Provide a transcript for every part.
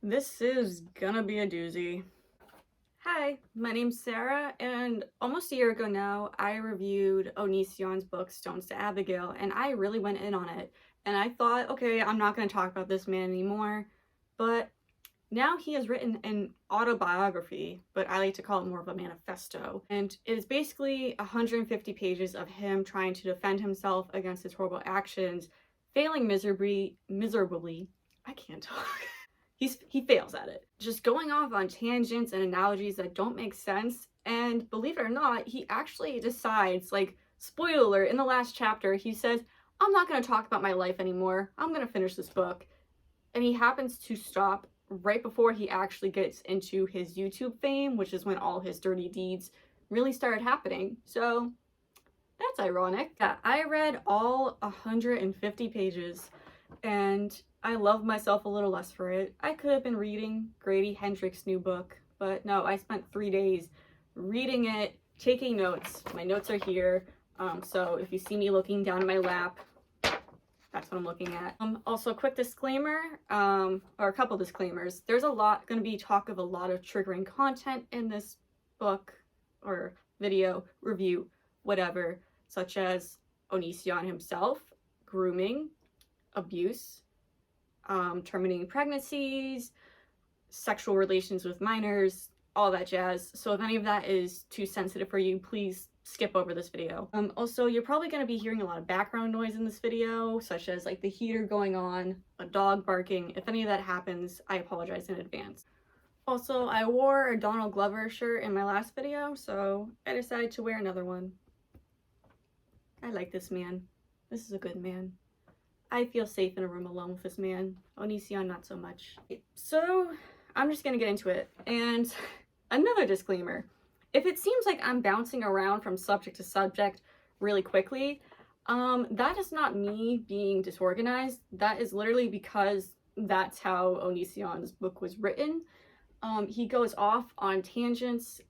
This is gonna be a doozy. Hi, my name's Sarah, and almost a year ago now, I reviewed Onision's book, Stones to Abigail, and I really went in on it. And I thought, okay, I'm not gonna talk about this man anymore, but now he has written an autobiography, but I like to call it more of a manifesto. And it is basically 150 pages of him trying to defend himself against his horrible actions, failing miserably. I can't talk. He fails at it. Just going off on tangents and analogies that don't make sense, and believe it or not, he actually decides, like, spoiler alert, in the last chapter, he says, I'm not going to talk about my life anymore. I'm going to finish this book. And he happens to stop right before he actually gets into his YouTube fame, which is when all his dirty deeds really started happening. So that's ironic. Yeah, I read all 150 pages, and I love myself a little less for it. I could have been reading Grady Hendrix's new book, but no, I spent 3 days reading it, taking notes. My notes are here, so if you see me looking down in my lap, that's what I'm looking at. Also, quick disclaimer, or a couple disclaimers. There's going to be talk of a lot of triggering content in this book, or video, review, whatever, such as Onision himself, grooming, abuse, terminating pregnancies, sexual relations with minors, all that jazz. So if any of that is too sensitive for you, please skip over this video. Also, you're probably going to be hearing a lot of background noise in this video, such as like the heater going on, a dog barking. If any of that happens, I apologize in advance. Also, I wore a Donald Glover shirt in my last video, so I decided to wear another one. I like this man. This is a good man. I feel safe in a room alone with this man. Onision, not so much. So, I'm just gonna get into it. And another disclaimer. If it seems like I'm bouncing around from subject to subject really quickly, that is not me being disorganized. That is literally because that's how Onision's book was written. He goes off on tangents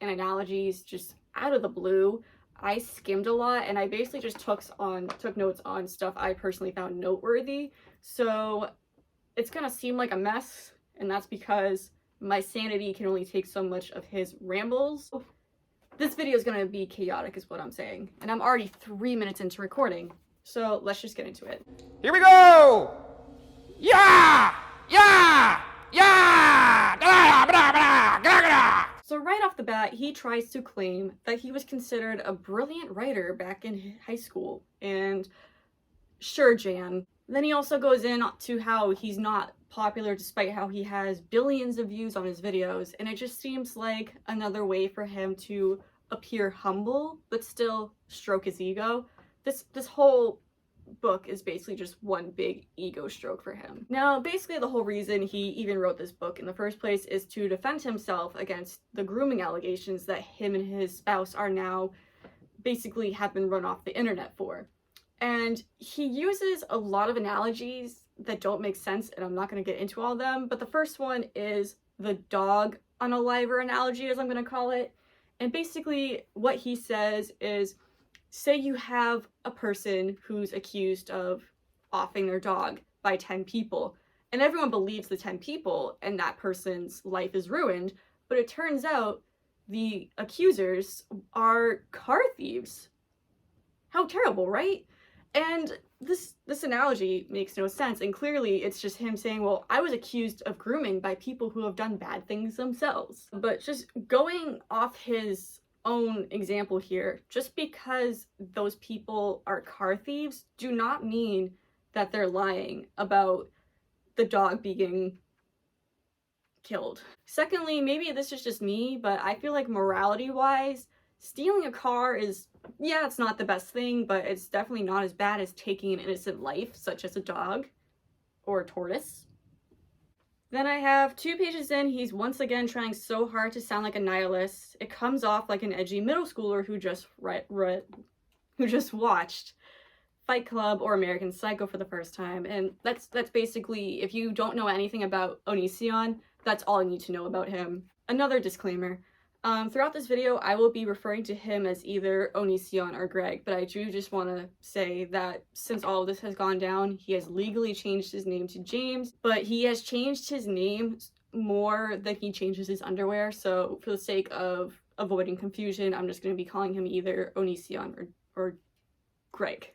and analogies just out of the blue. I skimmed a lot, and I basically just took notes on stuff I personally found noteworthy. So it's gonna seem like a mess, and that's because my sanity can only take so much of his rambles. This video is gonna be chaotic is what I'm saying, and I'm already 3 minutes into recording, so let's just get into it. Here we go! Yeah! Yeah! Yeah! Blah, blah, blah, blah, blah. So right off the bat, he tries to claim that he was considered a brilliant writer back in high school, and sure, Jan. Then he also goes in to how he's not popular despite how he has billions of views on his videos, and it just seems like another way for him to appear humble but still stroke his ego. This whole book is basically just one big ego stroke for him. Now, basically the whole reason he even wrote this book in the first place is to defend himself against the grooming allegations that him and his spouse are now basically have been run off the internet for. And he uses a lot of analogies that don't make sense, and I'm not going to get into all of them, but the first one is the dog unaliver analogy, as I'm going to call it. And basically what he says is, say you have a person who's accused of offing their dog by 10 people, and everyone believes the 10 people, and that person's life is ruined, but it turns out the accusers are car thieves. How terrible, right? And this analogy makes no sense, and clearly it's just him saying, well, I was accused of grooming by people who have done bad things themselves. But just going off his own example here, just because those people are car thieves do not mean that they're lying about the dog being killed. Secondly, maybe this is just me, but I feel like morality-wise, stealing a car is, yeah, it's not the best thing, but it's definitely not as bad as taking an innocent life, such as a dog or a tortoise. Then I have 2 pages in, he's once again trying so hard to sound like a nihilist. It comes off like an edgy middle schooler who just watched Fight Club or American Psycho for the first time. And that's basically, if you don't know anything about Onision, that's all you need to know about him. Another disclaimer. Throughout this video, I will be referring to him as either Onision or Greg, but I do just want to say that since all of this has gone down, he has legally changed his name to James, but he has changed his name more than he changes his underwear, so for the sake of avoiding confusion, I'm just going to be calling him either Onision or Greg.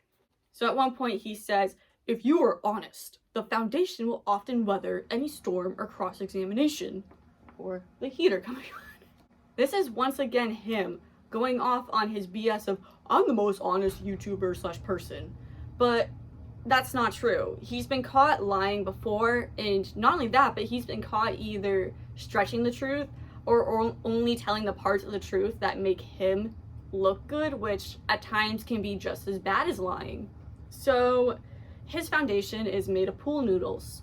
So at one point he says, "If you are honest, the foundation will often weather any storm or cross-examination," or the heater coming on. This is once again him going off on his BS of, "I'm the most honest YouTuber / person." But that's not true. He's been caught lying before, and not only that, but he's been caught either stretching the truth or only telling the parts of the truth that make him look good, which at times can be just as bad as lying. So his foundation is made of pool noodles.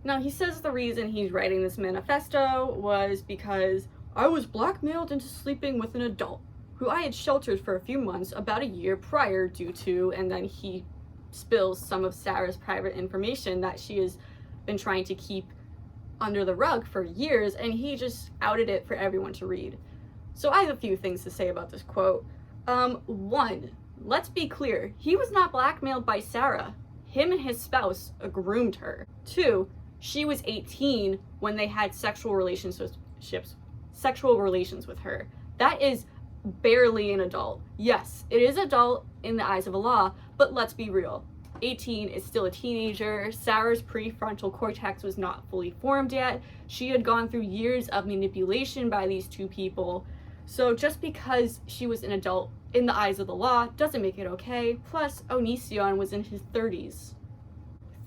Now he says the reason he's writing this manifesto was because "I was blackmailed into sleeping with an adult who I had sheltered for a few months about a year prior due to," and then he spills some of Sarah's private information that she has been trying to keep under the rug for years, and he just outed it for everyone to read. So I have a few things to say about this quote. One, let's be clear, he was not blackmailed by Sarah. Him and his spouse groomed her. Two, she was 18 when they had sexual relations with her. That is barely an adult. Yes, it is adult in the eyes of the law, but let's be real. 18 is still a teenager. Sarah's prefrontal cortex was not fully formed yet. She had gone through years of manipulation by these two people. So just because she was an adult in the eyes of the law doesn't make it okay. Plus, Onision was in his 30s.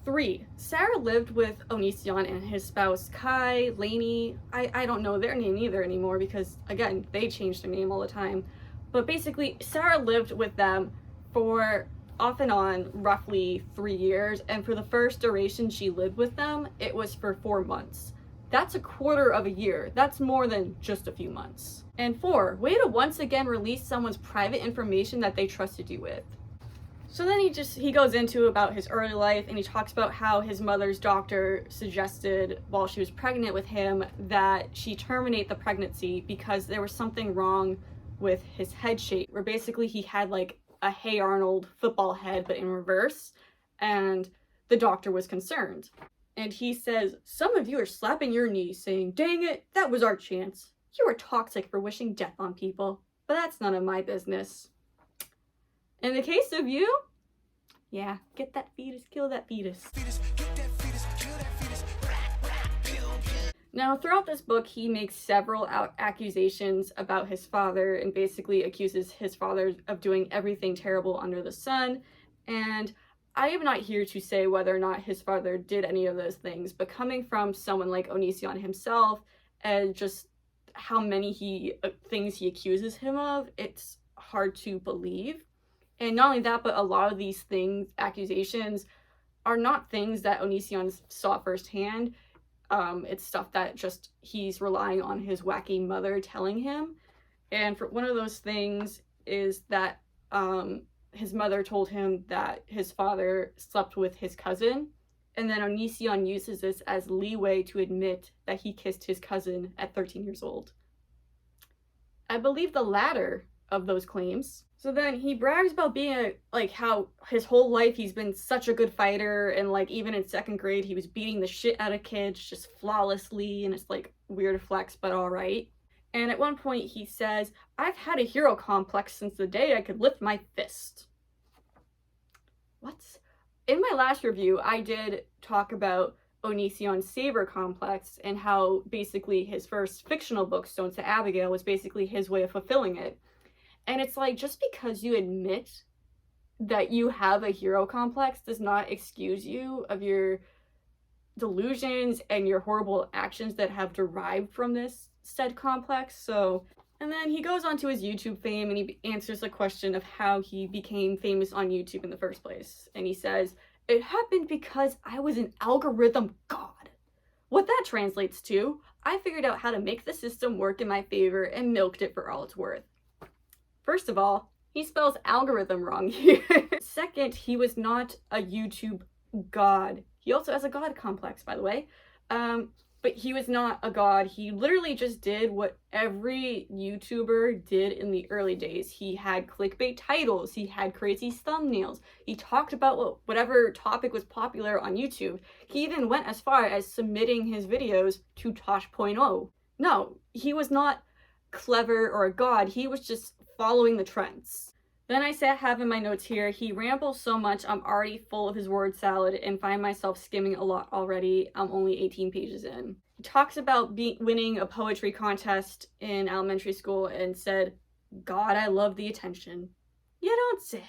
3. Sarah lived with Onision and his spouse Kai, Lainey. I don't know their name either anymore because, again, they change their name all the time. But basically, Sarah lived with them for off and on roughly 3 years, and for the first duration she lived with them, it was for 4 months. That's a quarter of a year. That's more than just a few months. And 4, way to once again release someone's private information that they trusted you with. So then he goes into about his early life, and he talks about how his mother's doctor suggested while she was pregnant with him that she terminate the pregnancy because there was something wrong with his head shape, where basically he had like a Hey Arnold football head but in reverse, and the doctor was concerned. And he says, "Some of you are slapping your knees saying, 'Dang it, that was our chance.' You are toxic for wishing death on people, but that's none of my business. In the case of you, yeah, get that fetus, kill that fetus." Now, throughout this book, he makes several accusations about his father and basically accuses his father of doing everything terrible under the sun. And I am not here to say whether or not his father did any of those things, but coming from someone like Onision himself and just how many things he accuses him of, it's hard to believe. And not only that, but a lot of these accusations are not things that Onision saw firsthand. It's stuff that just he's relying on his wacky mother telling him. And for one of those things is that his mother told him that his father slept with his cousin, and then Onision uses this as leeway to admit that he kissed his cousin at 13 years old. I believe the latter of those claims. So then he brags about being how his whole life he's been such a good fighter, and like even in 2nd grade he was beating the shit out of kids just flawlessly, and it's like weird flex but all right. And at one point he says, "I've had a hero complex since the day I could lift my fist." What? In my last review I did talk about Onision's saber complex and how basically his first fictional book, Stones to Abigail, was basically his way of fulfilling it. And it's like, just because you admit that you have a hero complex does not excuse you of your delusions and your horrible actions that have derived from this said complex. So, and then he goes on to his YouTube fame and he answers the question of how he became famous on YouTube in the first place. And he says, "It happened because I was an algorithm god." What that translates to, I figured out how to make the system work in my favor and milked it for all it's worth. First of all, he spells algorithm wrong here. Second, he was not a YouTube god. He also has a god complex, by the way. But he was not a god. He literally just did what every YouTuber did in the early days. He had clickbait titles, he had crazy thumbnails, he talked about whatever topic was popular on YouTube. He even went as far as submitting his videos to Tosh.0. No, he was not clever or a god, he was just following the trends. Then I have in my notes here, he rambles so much I'm already full of his word salad and find myself skimming a lot already. I'm only 18 pages in. He talks about winning a poetry contest in elementary school and said, "God, I love the attention." You don't say.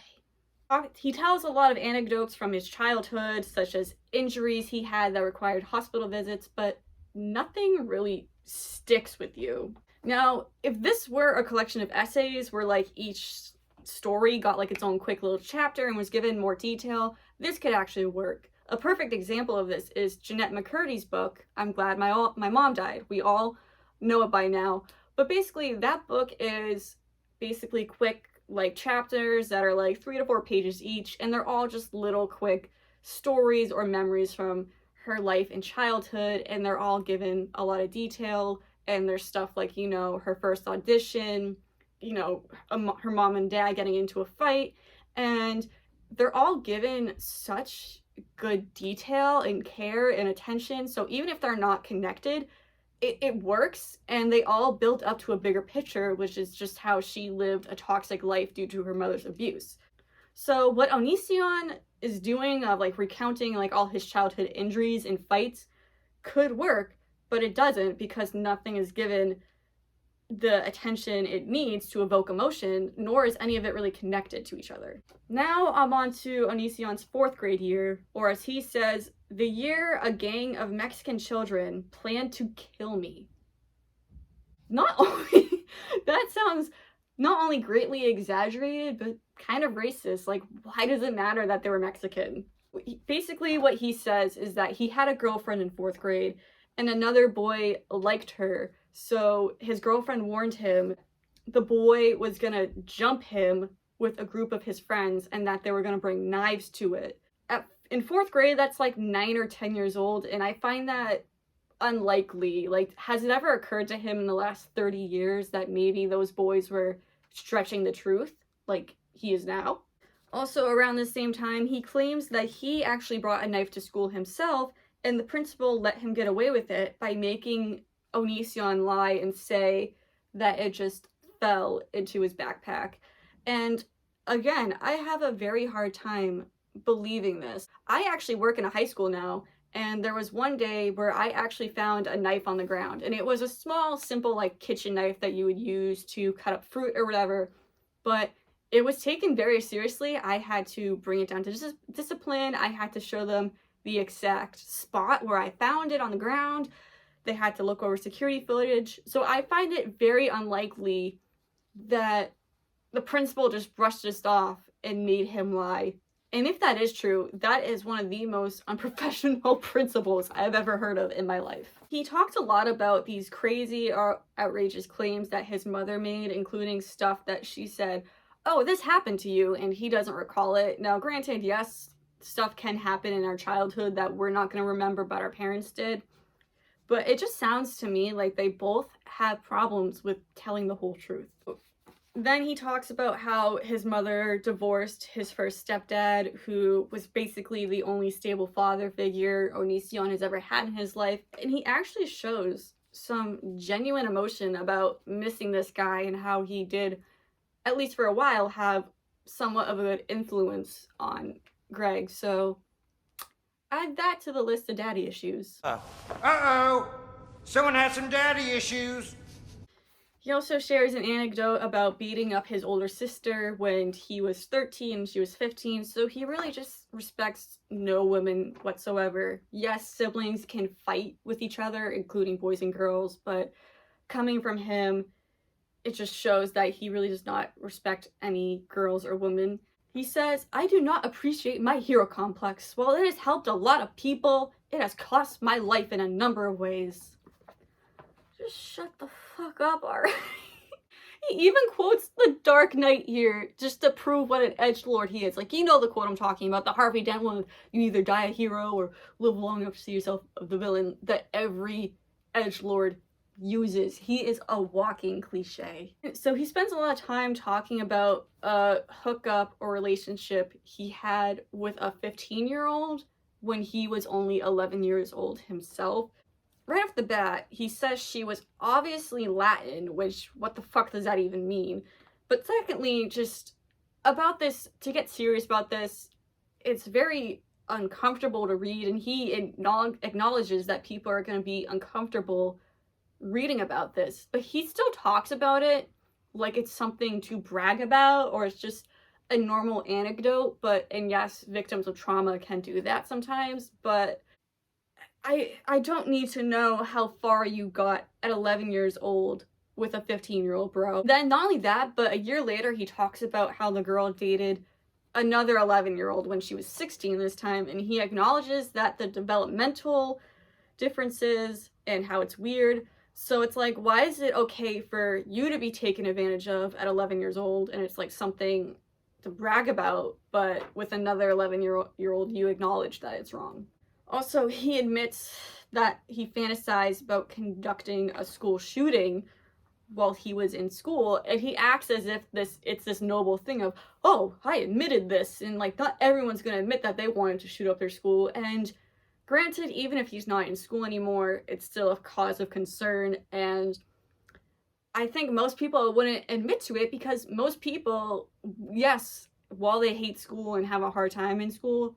He tells a lot of anecdotes from his childhood, such as injuries he had that required hospital visits, but nothing really sticks with you. Now, if this were a collection of essays where like each story got like its own quick little chapter and was given more detail, this could actually work. A perfect example of this is Jeanette McCurdy's book, I'm Glad My Mom Died. We all know it by now, but basically that book is basically quick like chapters that are like 3 to 4 pages each, and they're all just little quick stories or memories from her life and childhood, and they're all given a lot of detail, and there's stuff like, you know, her first audition, you know, her mom and dad getting into a fight, and they're all given such good detail and care and attention. So even if they're not connected, it works, and they all build up to a bigger picture, which is just how she lived a toxic life due to her mother's abuse. So what Onision is doing of like recounting like all his childhood injuries and fights could work, but it doesn't, because nothing is given the attention it needs to evoke emotion, nor is any of it really connected to each other. Now I'm on to Onision's 4th grade year, or as he says, the year a gang of Mexican children planned to kill me. Not only, that sounds not only greatly exaggerated, but kind of racist. Like, why does it matter that they were Mexican? Basically what he says is that he had a girlfriend in 4th grade, and another boy liked her. So his girlfriend warned him the boy was gonna jump him with a group of his friends and that they were gonna bring knives to it. In 4th grade, that's like 9 or 10 years old, and I find that unlikely. Like, has it ever occurred to him in the last 30 years that maybe those boys were stretching the truth like he is now? Also, around the same time, he claims that he actually brought a knife to school himself, and the principal let him get away with it by making Onision lie and say that it just fell into his backpack. And again, I have a very hard time believing this. I actually work in a high school now, and there was one day where I actually found a knife on the ground, and it was a small, simple like kitchen knife that you would use to cut up fruit or whatever, but it was taken very seriously. I had to bring it down to discipline. I had to show them the exact spot where I found it on the ground. They had to look over security footage. So I find it very unlikely that the principal just brushed this off and made him lie. And if that is true, that is one of the most unprofessional principals I've ever heard of in my life. He talked a lot about these crazy or outrageous claims that his mother made, including stuff that she said, "Oh, this happened to you," and he doesn't recall it. Now, granted, yes, stuff can happen in our childhood that we're not going to remember, but our parents did. But it just sounds to me like they both have problems with telling the whole truth. Then he talks about how his mother divorced his first stepdad, who was basically the only stable father figure Onision has ever had in his life. And he actually shows some genuine emotion about missing this guy and how he did, at least for a while, have somewhat of a good influence on Greg. So add that to the list of daddy issues. Uh-oh! Someone has some daddy issues! He also shares an anecdote about beating up his older sister when he was 13 and she was 15, so he really just respects no women whatsoever. Yes, siblings can fight with each other, including boys and girls, but coming from him, it just shows that he really does not respect any girls or women. He says, "I do not appreciate my hero complex. While it has helped a lot of people, it has cost my life in a number of ways." Just shut the fuck up already. He even quotes The Dark Knight here just to prove what an edgelord he is. Like, you know the quote I'm talking about, the Harvey Dent one, you either die a hero or live long enough to see yourself the villain, that every edgelord uses. He is a walking cliche. So he spends a lot of time talking about a hookup or relationship he had with a 15-year-old when he was only 11 years old himself. Right off the bat, he says she was obviously Latin, which, what the fuck does that even mean? But secondly, just about this, to get serious about this, it's very uncomfortable to read, and he acknowledges that people are going to be uncomfortable reading about this, but he still talks about it like it's something to brag about, or it's just a normal anecdote. And yes, victims of trauma can do that sometimes, but I don't need to know how far you got at 11 years old with a 15-year-old, bro. Then not only that, but a year later he talks about how the girl dated another 11-year-old when she was 16 this time, and he acknowledges that the developmental differences and how it's weird. So it's like, why is it okay for you to be taken advantage of at 11 years old, and it's like something to brag about, but with another 11-year-old you acknowledge that it's wrong? Also, he admits that he fantasized about conducting a school shooting while he was in school, and he acts as if it's this noble thing of, oh, I admitted this, and like, not everyone's gonna admit that they wanted to shoot up their school. And granted, even if he's not in school anymore, it's still a cause of concern, and I think most people wouldn't admit to it because most people, yes, while they hate school and have a hard time in school,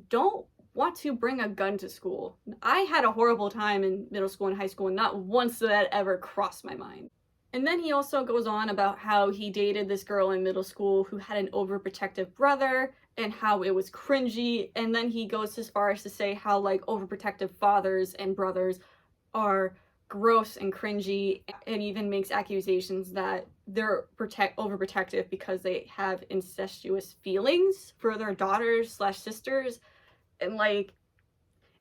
don't want to bring a gun to school. I had a horrible time in middle school and high school, and not once did that ever cross my mind. And then he also goes on about how he dated this girl in middle school who had an overprotective brother and how it was cringy. And then he goes as far as to say how like overprotective fathers and brothers are gross and cringy, and even makes accusations that they're overprotective because they have incestuous feelings for their daughters/sisters. And like,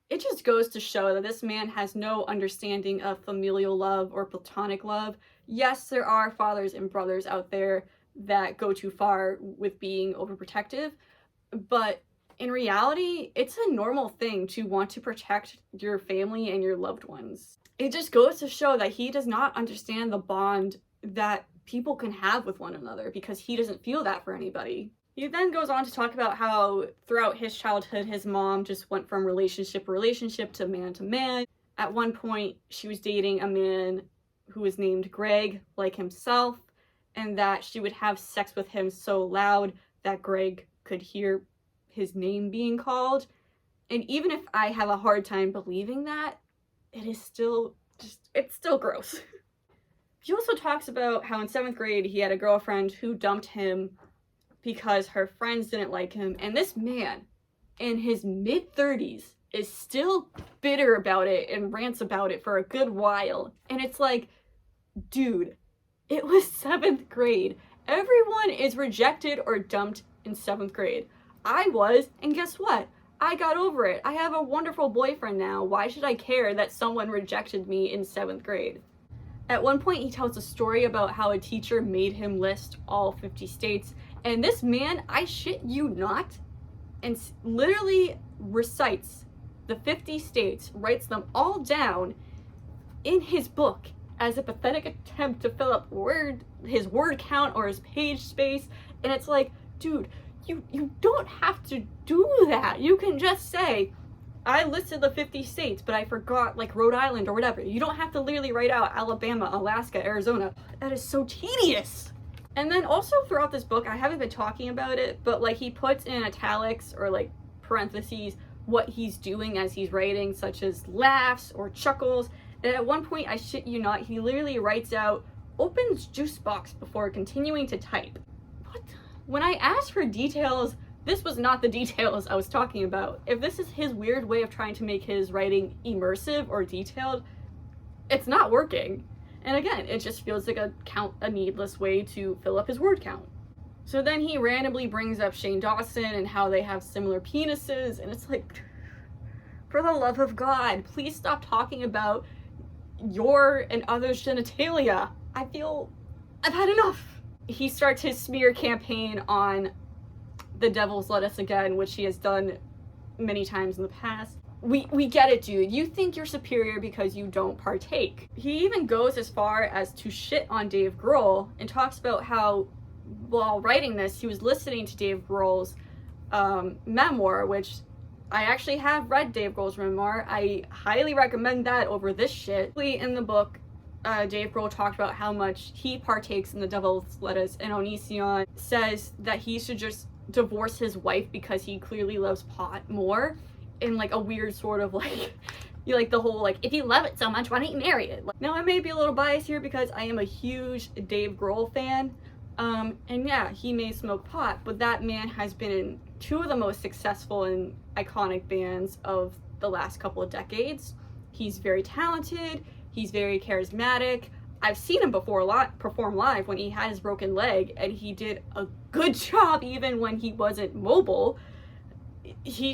it just goes to show that this man has no understanding of familial love or platonic love. Yes, there are fathers and brothers out there that go too far with being overprotective, but in reality, it's a normal thing to want to protect your family and your loved ones. It just goes to show that he does not understand the bond that people can have with one another because he doesn't feel that for anybody. He then goes on to talk about how throughout his childhood, his mom just went from relationship to man. At one point, she was dating a man who was named Greg, like himself, and that she would have sex with him so loud that Greg could hear his name being called. And even if I have a hard time believing that, it is still it's still gross. He also talks about how in 7th grade he had a girlfriend who dumped him because her friends didn't like him, and this man in his mid-30s is still bitter about it and rants about it for a good while. And it's like, dude, it was 7th grade. Everyone is rejected or dumped in 7th grade. I was, and guess what? I got over it. I have a wonderful boyfriend now. Why should I care that someone rejected me in 7th grade? At one point, he tells a story about how a teacher made him list all 50 states, and this man, I shit you not, and literally recites the 50 states, writes them all down in his book as a pathetic attempt to fill up his word count or his page space. And it's like, dude, you don't have to do that. You can just say, I listed the 50 states, but I forgot like Rhode Island or whatever. You don't have to literally write out Alabama, Alaska, Arizona. That is so tedious. And then also throughout this book, I haven't been talking about it, but like he puts in italics or like parentheses what he's doing as he's writing, such as laughs or chuckles. And at one point, I shit you not, he literally writes out, opens juice box before continuing to type. What? When I asked for details, this was not the details I was talking about. If this is his weird way of trying to make his writing immersive or detailed, it's not working. And again, it just feels like a needless way to fill up his word count. So then he randomly brings up Shane Dawson and how they have similar penises, and it's like, for the love of God, please stop talking about your and others' genitalia. I feel I've had enough. He starts his smear campaign on the devil's lettuce again, which he has done many times in the past. We get it, dude. You think you're superior because you don't partake. He even goes as far as to shit on Dave Grohl and talks about how, while writing this, he was listening to Dave Grohl's memoir, which I actually have read Dave Grohl's memoir. I highly recommend that over this shit. In the book, Dave Grohl talked about how much he partakes in the devil's lettuce, and Onision says that he should just divorce his wife because he clearly loves pot more, in like a weird sort of like, you like the whole like, if you love it so much, why don't you marry it? Now I may be a little biased here because I am a huge Dave Grohl fan, and yeah, he may smoke pot, but that man has been in two of the most successful and iconic bands of the last couple of decades. He's very talented, he's very charismatic. I've seen him perform live when he had his broken leg, and he did a good job even when he wasn't mobile. He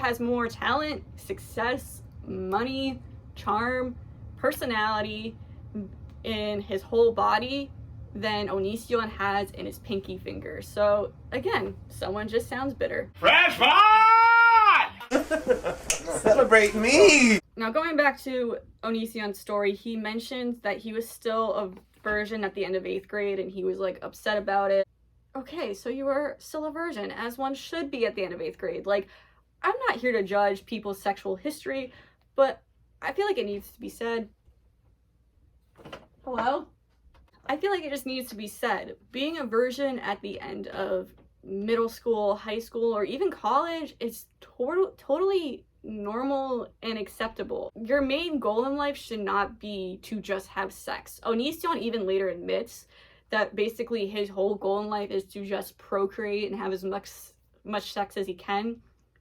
has more talent, success, money, charm, personality in his whole body than Onision has in his pinky finger. So again, someone just sounds bitter. Fresh pot! Celebrate me! Now going back to Onision's story, he mentioned that he was still a virgin at the end of 8th grade and he was like upset about it. Okay, so you were still a virgin, as one should be at the end of 8th grade. Like, I'm not here to judge people's sexual history, but I feel like it needs to be said. Hello? I feel like it just needs to be said. Being a virgin at the end of middle school, high school, or even college is totally normal and acceptable. Your main goal in life should not be to just have sex. Onision even later admits that basically his whole goal in life is to just procreate and have as much sex as he can.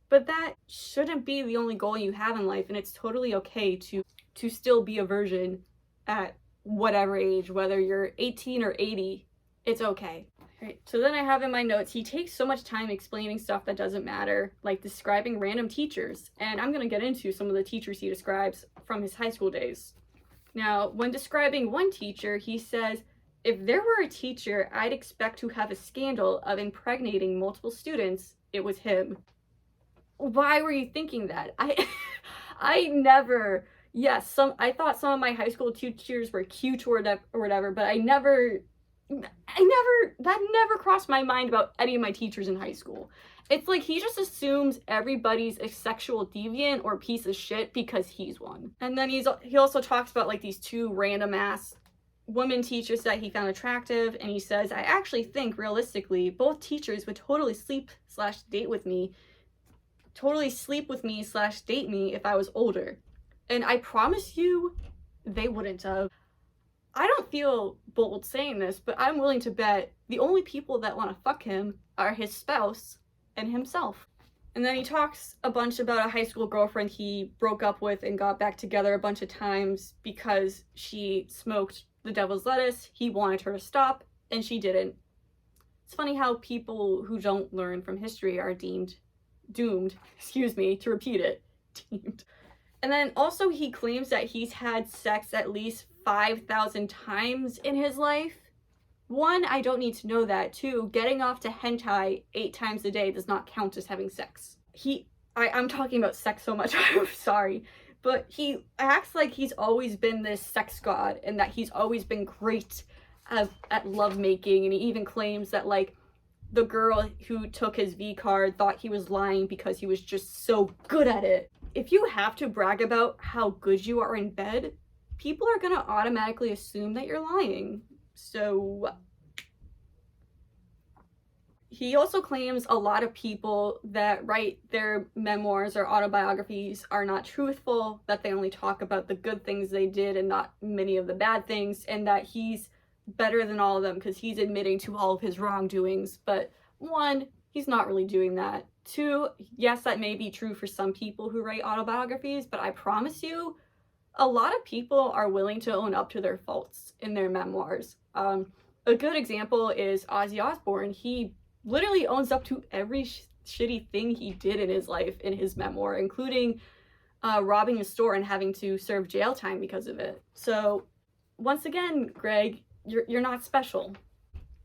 But that shouldn't be the only goal you have in life, and it's totally okay to still be a virgin at whatever age, whether you're 18 or 80, it's okay. Right, so then I have in my notes, he takes so much time explaining stuff that doesn't matter, like describing random teachers, and I'm gonna get into some of the teachers he describes from his high school days. Now, when describing one teacher, he says, if there were a teacher I'd expect to have a scandal of impregnating multiple students, it was him. Why were you thinking that? I never, yes, I thought some of my high school teachers were cute or whatever, but that never crossed my mind about any of my teachers in high school. It's like he just assumes everybody's a sexual deviant or piece of shit because he's one. And then he also talks about like these two random ass women teachers that he found attractive, and he says, I actually think realistically both teachers would totally sleep/date with me /date me if I was older. And I promise you, they wouldn't have. I don't feel bold saying this, but I'm willing to bet the only people that want to fuck him are his spouse and himself. And then he talks a bunch about a high school girlfriend he broke up with and got back together a bunch of times because she smoked the devil's lettuce. He wanted her to stop, and she didn't. It's funny how people who don't learn from history are doomed, to repeat it, deemed. And then also he claims that he's had sex at least 5,000 times in his life. One, I don't need to know that. Two, getting off to hentai 8 times a day does not count as having sex. I'm talking about sex so much, I'm sorry. But he acts like he's always been this sex god and that he's always been great at lovemaking. And he even claims that like the girl who took his V card thought he was lying because he was just so good at it. If you have to brag about how good you are in bed, people are gonna automatically assume that you're lying. So he also claims a lot of people that write their memoirs or autobiographies are not truthful, that they only talk about the good things they did and not many of the bad things, and that he's better than all of them because he's admitting to all of his wrongdoings. But one, he's not really doing that. Two, yes, that may be true for some people who write autobiographies, but I promise you, a lot of people are willing to own up to their faults in their memoirs. A good example is Ozzy Osbourne. He literally owns up to every shitty thing he did in his life in his memoir, including robbing a store and having to serve jail time because of it. So once again, Greg, you're not special.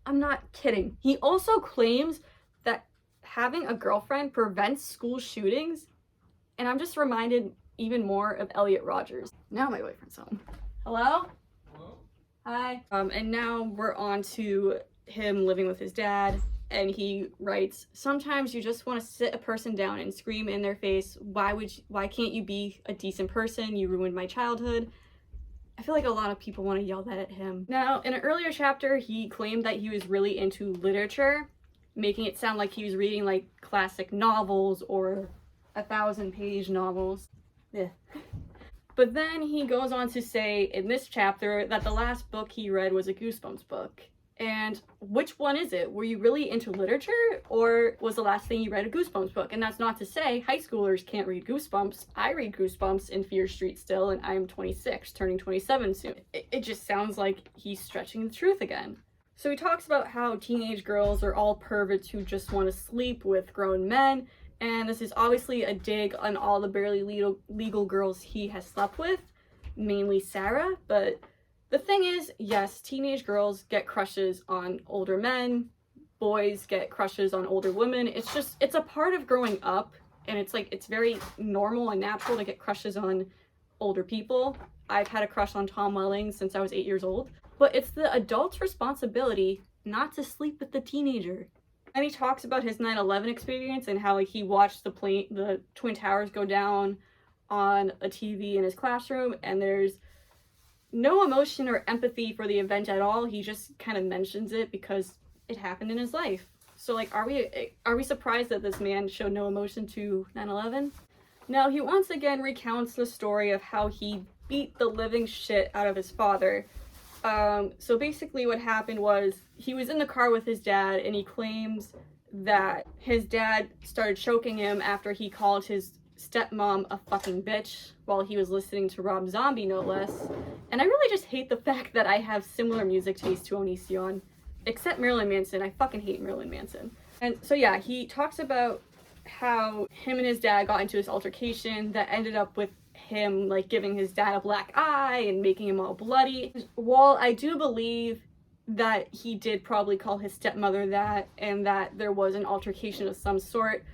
I'm not kidding. He also claims that having a girlfriend prevents school shootings, and I'm just reminded even more of Elliot Rodgers. Now my boyfriend's home. Hello? Hello? Hi. And now we're on to him living with his dad, and he writes, sometimes you just want to sit a person down and scream in their face, why can't you be a decent person? You ruined my childhood. I feel like a lot of people want to yell that at him. Now, in an earlier chapter, he claimed that he was really into literature, making it sound like he was reading like classic novels or 1,000-page novels. Yeah. But then he goes on to say in this chapter that the last book he read was a Goosebumps book. And which one is it? Were you really into literature, or was the last thing you read a Goosebumps book? And that's not to say high schoolers can't read Goosebumps. I read Goosebumps in Fear Street still, and I am 26, turning 27 soon. It just sounds like he's stretching the truth again. So he talks about how teenage girls are all perverts who just want to sleep with grown men, and this is obviously a dig on all the barely legal girls he has slept with, mainly Sarah, but the thing is, yes, teenage girls get crushes on older men, boys get crushes on older women. It's a part of growing up, and it's very normal and natural to get crushes on older people. I've had a crush on Tom Welling since I was 8 years old, but it's the adult's responsibility not to sleep with the teenager. And he talks about his 9/11 experience and how he watched the Twin Towers go down on a TV in his classroom, and there's no emotion or empathy for the event at all. He just kind of mentions it because it happened in his life. So like, are we surprised that this man showed no emotion to 9/11? Now he once again recounts the story of how he beat the living shit out of his father. So basically what happened was he was in the car with his dad, and he claims that his dad started choking him after he called his stepmom a fucking bitch while he was listening to Rob Zombie, no less. And I really just hate the fact that I have similar music taste to Onision, except Marilyn Manson. I fucking hate Marilyn Manson. And so yeah, he talks about how him and his dad got into this altercation that ended up with him like giving his dad a black eye and making him all bloody. While I do believe that he did probably call his stepmother that, and that there was an altercation of some sort,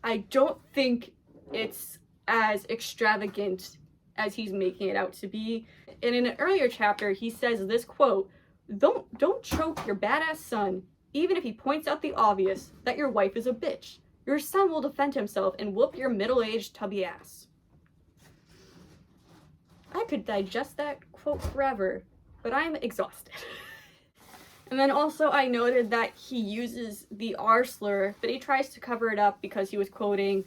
I don't think it's as extravagant as he's making it out to be. And in an earlier chapter, he says this quote, don't choke your badass son, even if he points out the obvious, that your wife is a bitch. Your son will defend himself and whoop your middle-aged tubby ass. I could digest that quote forever, but I'm exhausted. And then also I noted that he uses the R slur, but he tries to cover it up because he was quoting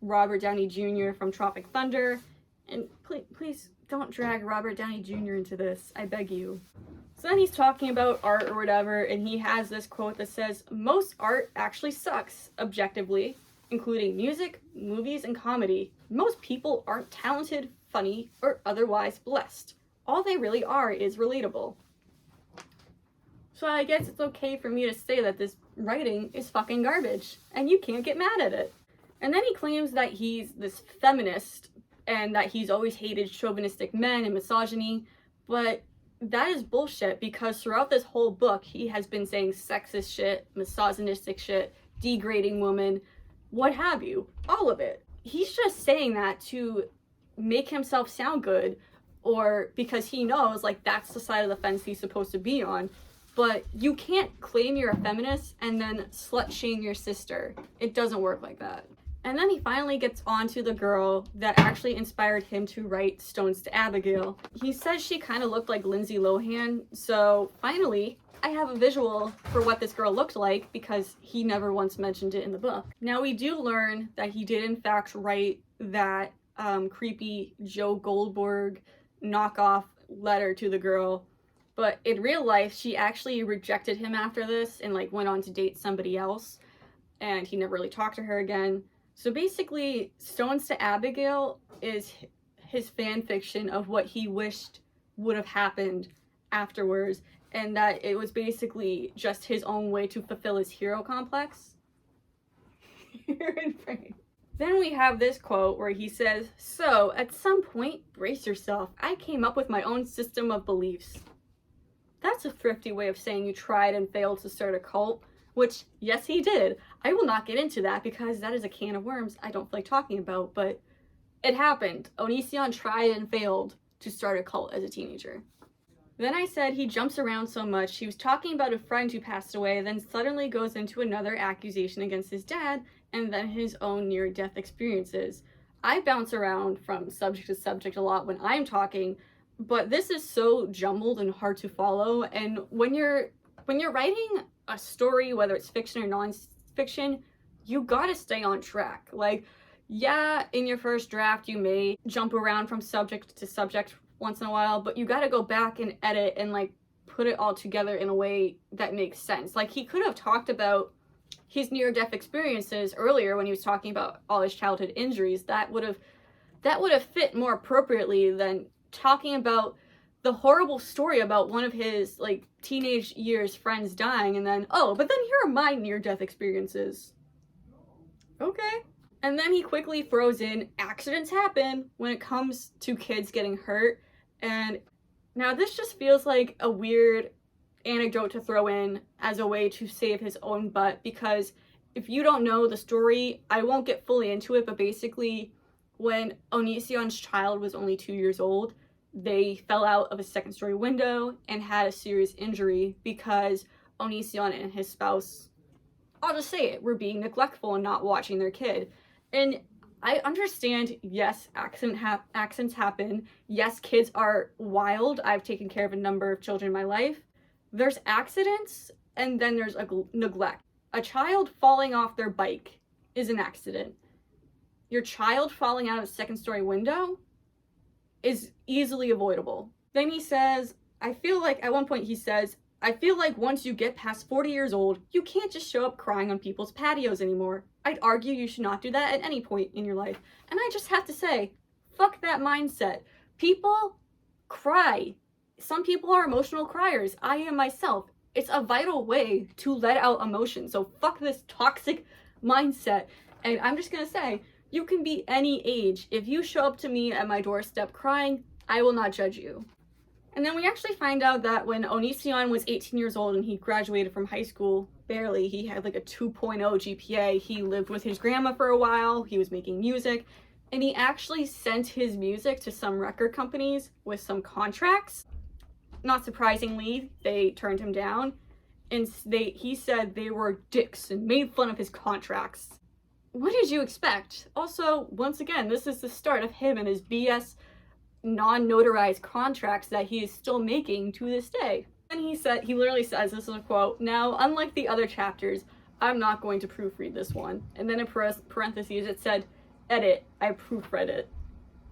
Robert Downey Jr. from Tropic Thunder. And please don't drag Robert Downey Jr. into this, I beg you. So then he's talking about art or whatever, and he has this quote that says, most art actually sucks, objectively, including music, movies, and comedy. Most people aren't talented, funny, or otherwise blessed. All they really are is relatable. So I guess it's okay for me to say that this writing is fucking garbage, and you can't get mad at it. And then he claims that he's this feminist, and that he's always hated chauvinistic men and misogyny, but that is bullshit, because throughout this whole book, he has been saying sexist shit, misogynistic shit, degrading women, what have you, all of it. He's just saying that to make himself sound good, or because he knows, like, that's the side of the fence he's supposed to be on. But you can't claim you're a feminist and then slut-shame your sister. It doesn't work like that. And then he finally gets on to the girl that actually inspired him to write Stones to Abigail. He says she kind of looked like Lindsay Lohan, so finally, I have a visual for what this girl looked like because he never once mentioned it in the book. Now we do learn that he did in fact write that creepy Joe Goldberg knockoff letter to the girl, but in real life, she actually rejected him after this and like went on to date somebody else, and he never really talked to her again. So basically, Stones to Abigail is his fan fiction of what he wished would have happened afterwards, and that it was basically just his own way to fulfill his hero complex. You're in frame. Then we have this quote where he says, so, at some point, brace yourself, I came up with my own system of beliefs. That's a thrifty way of saying you tried and failed to start a cult, which, yes, he did. I will not get into that because that is a can of worms I don't feel like talking about, but it happened. Onision tried and failed to start a cult as a teenager. Then I said he jumps around so much. He was talking about a friend who passed away, then suddenly goes into another accusation against his dad, and then his own near-death experiences. I bounce around from subject to subject a lot when I'm talking, but this is so jumbled and hard to follow, and when you're writing a story, whether it's fiction or non-fiction, you gotta stay on track. Like, yeah, in your first draft you may jump around from subject to subject once in a while, but you gotta go back and edit and like put it all together in a way that makes sense. Like, he could have talked about his near-death experiences earlier when he was talking about all his childhood injuries. That would have fit more appropriately than talking about the horrible story about one of his like teenage years friends dying and then, oh, but then here are my near-death experiences. Okay. And then he quickly throws in accidents happen when it comes to kids getting hurt. And now this just feels like a weird anecdote to throw in as a way to save his own butt, because if you don't know the story, I won't get fully into it, but basically when Onision's child was only 2 years old, they fell out of a second-story window and had a serious injury because Onision and his spouse, I'll just say it, were being neglectful and not watching their kid. And I understand, yes, accidents happen. Yes, kids are wild. I've taken care of a number of children in my life. There's accidents, and then there's neglect. A child falling off their bike is an accident. Your child falling out of a second-story window is easily avoidable. Then he says, at one point he says, I feel like once you get past 40 years old, you can't just show up crying on people's patios anymore. I'd argue you should not do that at any point in your life. And I just have to say, fuck that mindset. People cry. Some people are emotional criers. I am myself. It's a vital way to let out emotion. So fuck this toxic mindset. And I'm just gonna say, you can be any age. If you show up to me at my doorstep crying, I will not judge you. And then we actually find out that when Onision was 18 years old and he graduated from high school, barely, he had like a 2.0 GPA, he lived with his grandma for a while, he was making music, and he actually sent his music to some record companies with some contracts. Not surprisingly, they turned him down, and he said they were dicks and made fun of his contracts. What did you expect? Also, once again, this is the start of him and his BS non-notarized contracts that he is still making to this day. And he literally says, this is a quote, now, unlike the other chapters, I'm not going to proofread this one. And then in parentheses, it said, edit, I proofread it.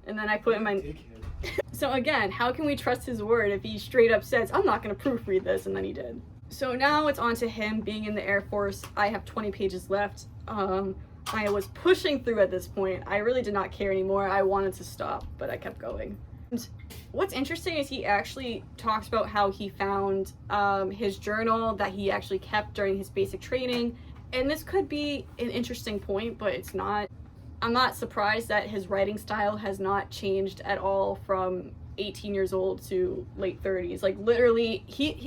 And then I put in my... So again, how can we trust his word if he straight up says, I'm not going to proofread this, and then he did. So now it's on to him being in the Air Force. I have 20 pages left. I was pushing through at this point. I really did not care anymore. I wanted to stop, but I kept going. And what's interesting is he actually talks about how he found his journal that he actually kept during his basic training. And this could be an interesting point, but it's not. I'm not surprised that his writing style has not changed at all from 18 years old to late 30s. Like, literally,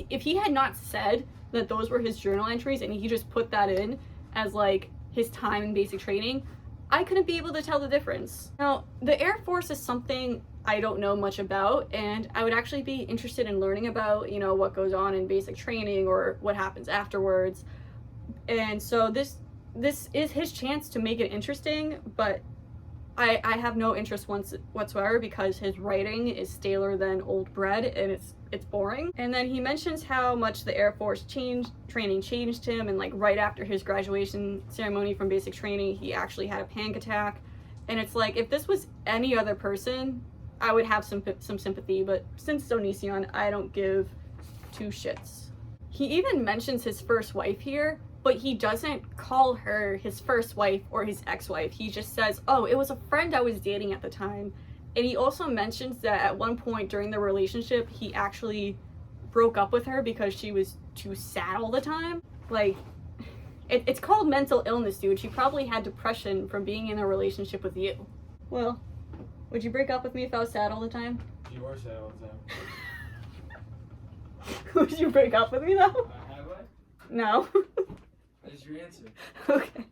if he had not said that those were his journal entries and he just put that in as like his time in basic training, I couldn't be able to tell the difference. Now, the Air Force is something I don't know much about, and I would actually be interested in learning about, you know, what goes on in basic training or what happens afterwards. And so this is his chance to make it interesting, but I have no interest whatsoever because his writing is staler than old bread and it's boring. And then he mentions how much the Air Force training changed him, and like right after his graduation ceremony from basic training, he actually had a panic attack. And it's like, if this was any other person, I would have some sympathy, but since it's Onision, I don't give two shits. He even mentions his first wife here, but he doesn't call her his first wife or his ex-wife. He just says, oh, it was a friend I was dating at the time. And he also mentions that at one point during the relationship, he actually broke up with her because she was too sad all the time. Like, it's called mental illness, dude. She probably had depression from being in a relationship with you. Well, would you break up with me if I was sad all the time? You are sad all the time. Would you break up with me though? Have I? No. That is your answer. Okay.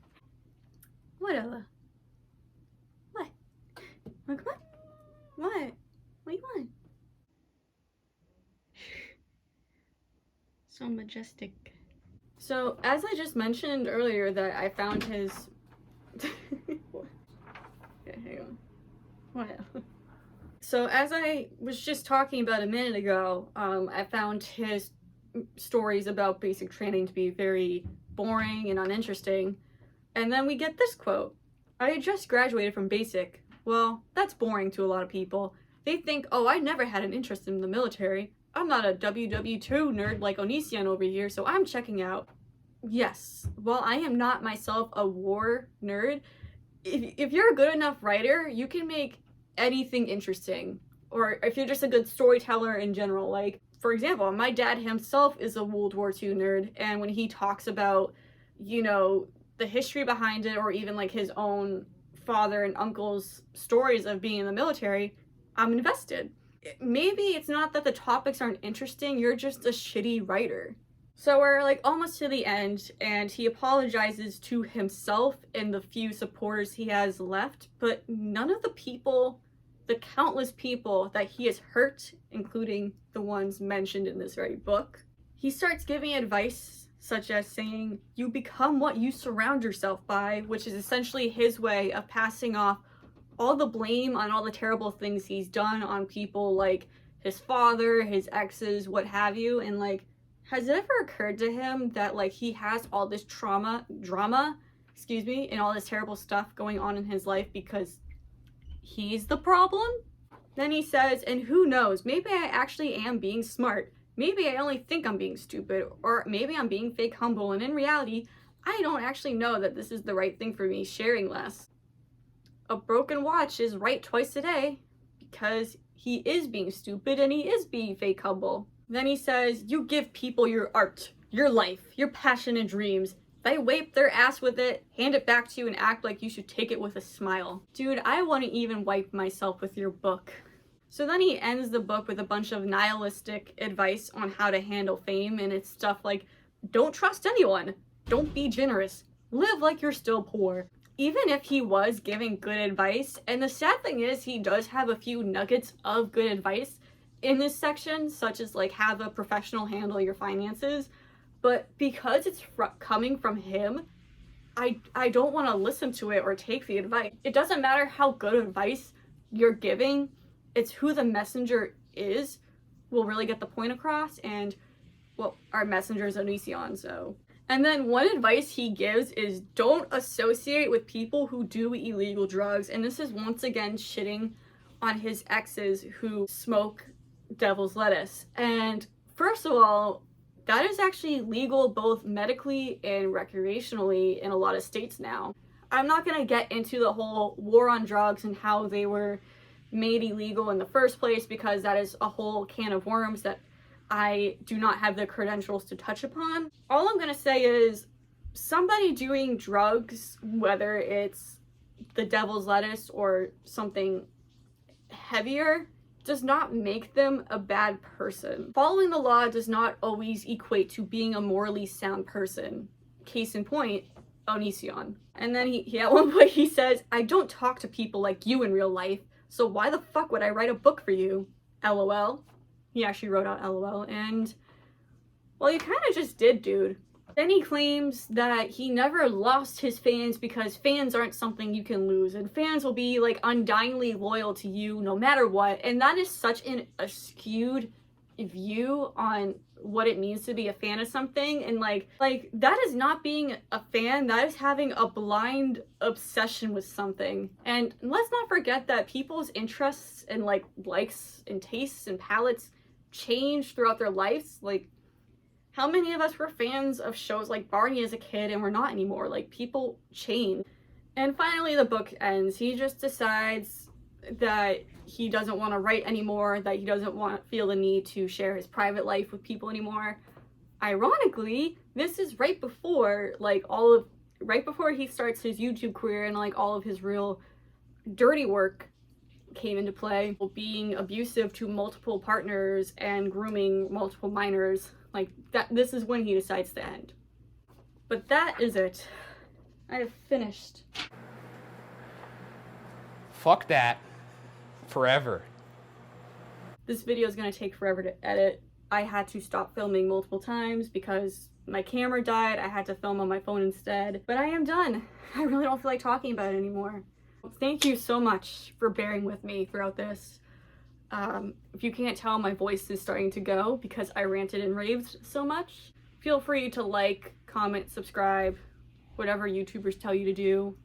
Whatever. What? Like what? What? What do you want? So majestic. So, as I just mentioned earlier that I found his... Okay, hang on. What? So, as I was just talking about a minute ago, I found his stories about basic training to be very boring and uninteresting. And then we get this quote. I just graduated from basic. Well, that's boring to a lot of people. They think, oh, I never had an interest in the military. I'm not a WW2 nerd like Onision over here, so I'm checking out. Yes, while I am not myself a war nerd, if you're a good enough writer, you can make anything interesting. Or if you're just a good storyteller in general. Like, for example, my dad himself is a World War II nerd, and when he talks about, you know, the history behind it, or even like his own father and uncle's stories of being in the military, I'm invested. Maybe it's not that the topics aren't interesting, you're just a shitty writer. So we're like almost to the end, and he apologizes to himself and the few supporters he has left, but none of the people, the countless people that he has hurt, including the ones mentioned in this very book, he starts giving advice such as saying, you become what you surround yourself by, which is essentially his way of passing off all the blame on all the terrible things he's done on people like his father, his exes, what have you. And like, has it ever occurred to him that like he has all this drama, and all this terrible stuff going on in his life because he's the problem? Then he says, and who knows, maybe I actually am being smart. Maybe I only think I'm being stupid, or maybe I'm being fake humble, and in reality, I don't actually know that this is the right thing for me, sharing less. A broken watch is right twice a day, because he is being stupid and he is being fake humble. Then he says, you give people your art, your life, your passion and dreams. They wipe their ass with it, hand it back to you, and act like you should take it with a smile. Dude, I wouldn't even wipe myself with your book. So then he ends the book with a bunch of nihilistic advice on how to handle fame, and it's stuff like, don't trust anyone, don't be generous, live like you're still poor. Even if he was giving good advice, and the sad thing is he does have a few nuggets of good advice in this section, such as like have a professional handle your finances, but because it's coming from him, I don't want to listen to it or take the advice. It doesn't matter how good advice you're giving, it's who the messenger is will really get the point across, and well, our messenger is Onision, so. And then one advice he gives is don't associate with people who do illegal drugs, and this is once again shitting on his exes who smoke devil's lettuce. And first of all, that is actually legal both medically and recreationally in a lot of states now. I'm not gonna get into the whole war on drugs and how they were made illegal in the first place, because that is a whole can of worms that I do not have the credentials to touch upon. All I'm gonna say is somebody doing drugs, whether it's the devil's lettuce or something heavier, does not make them a bad person. Following the law does not always equate to being a morally sound person. Case in point, Onision. And then he at one point he says, I don't talk to people like you in real life, so why the fuck would I write a book for you? LOL. He actually wrote out LOL, and well, you kind of just did, dude. Then he claims that he never lost his fans because fans aren't something you can lose, and fans will be like undyingly loyal to you no matter what. And that is such a skewed view on what it means to be a fan of something. And like that is not being a fan, that is having a blind obsession with something. And let's not forget that people's interests and like likes and tastes and palettes change throughout their lives. Like, how many of us were fans of shows like Barney as a kid and we're not anymore? Like, people change. And finally the book ends. He just decides that he doesn't want to write anymore, that he doesn't feel the need to share his private life with people anymore. Ironically, this is right before he starts his YouTube career and like all of his real dirty work came into play, being abusive to multiple partners and grooming multiple minors. Like that, this is when he decides to end. But that is it. I have finished. Fuck that. Forever. This video is gonna take forever to edit. I had to stop filming multiple times because my camera died. I had to film on my phone instead. But I am done. I really don't feel like talking about it anymore. Thank you so much for bearing with me throughout this. If you can't tell, my voice is starting to go because I ranted and raved so much. Feel free to like, comment, subscribe, whatever YouTubers tell you to do.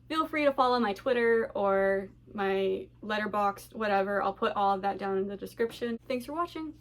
Feel free to follow my Twitter or my Letterboxd, whatever. I'll put all of that down in the description. Thanks for watching.